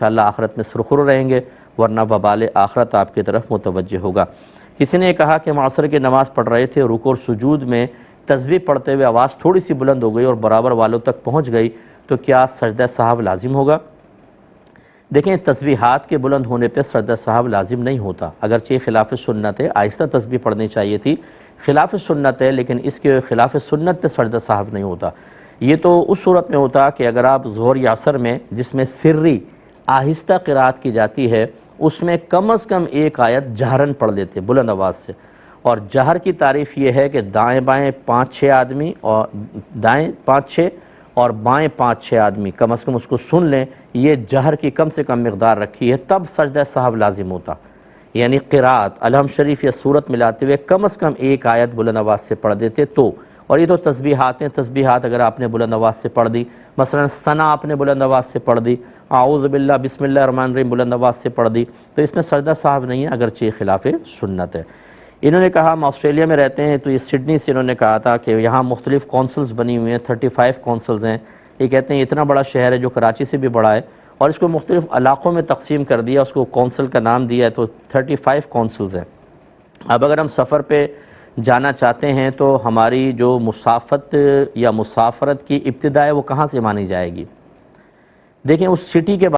انشاءاللہ آخرت میں سرخرو رہیں گے، ورنہ وبال آخرت آپ کی طرف متوجہ ہوگا۔ کسی نے کہا کہ ہم عصر کی نماز پڑھ رہے تھے، رکوع اور سجود میں تسبیح پڑھتے ہوئے آواز تھوڑی سی بلند ہو گئی اور برابر والوں تک پہنچ گئی، تو کیا سجدہ سہو لازم ہوگا؟ دیکھیں، تسبیحات کے بلند ہونے پہ سجدہ سہو لازم نہیں ہوتا، اگرچہ خلاف سنت ہے، آہستہ تسبیح پڑھنی چاہیے تھی، خلاف سنت ہے، لیکن اس کے خلاف سنت پہ سجدہ سہو نہیں ہوتا۔ یہ تو اس صورت میں ہوتا کہ اگر آپ ظہر یا عصر میں جس میں سری آہستہ قرات کی جاتی ہے، اس میں کم از کم ایک آیت جہرن پڑھ لیتے بلند آواز سے، اور جہر کی تعریف یہ ہے کہ دائیں بائیں 5-6 آدمی، اور دائیں 5-6 اور بائیں 5-6 آدمی کم از کم اس کو سن لیں، یہ جہر کی کم سے کم مقدار رکھی ہے، تب سجدہ سہو لازم ہوتا۔ یعنی قرات الحمد شریف یا سورت ملاتے ہوئے کم از کم ایک آیت بلند آواز سے پڑھ دیتے تو، اور یہ تو تسبیحات ہیں، تسبیحات اگر آپ نے بلند آواز سے پڑھ دی، مثلا ثنا آپ نے بلند آواز سے پڑھ دی، اعوذ باللہ بسم اللہ الرحمن الرحیم بلند آواز سے پڑھ دی، تو اس میں سجدہ سہو نہیں ہے، اگرچہ خلاف سنت ہے۔ انہوں نے کہا ہم آسٹریلیا میں رہتے ہیں، تو یہ سڈنی سے انہوں نے کہا تھا کہ یہاں مختلف کونسلز بنی ہوئی ہیں، 35 کونسلز ہیں۔ یہ کہتے ہیں اتنا بڑا شہر ہے جو کراچی سے بھی بڑا ہے، اور اس کو مختلف علاقوں میں تقسیم کر دیا، اس کو کونسل کا نام دیا ہے، تو 35 کونسلز ہیں۔ اب اگر ہم سفر پہ جانا چاہتے ہیں تو ہماری جو مسافت یا مسافرت کی ابتدا ہے وہ کہاں سے مانی جائے گی؟ دیکھیں، اس سٹی کے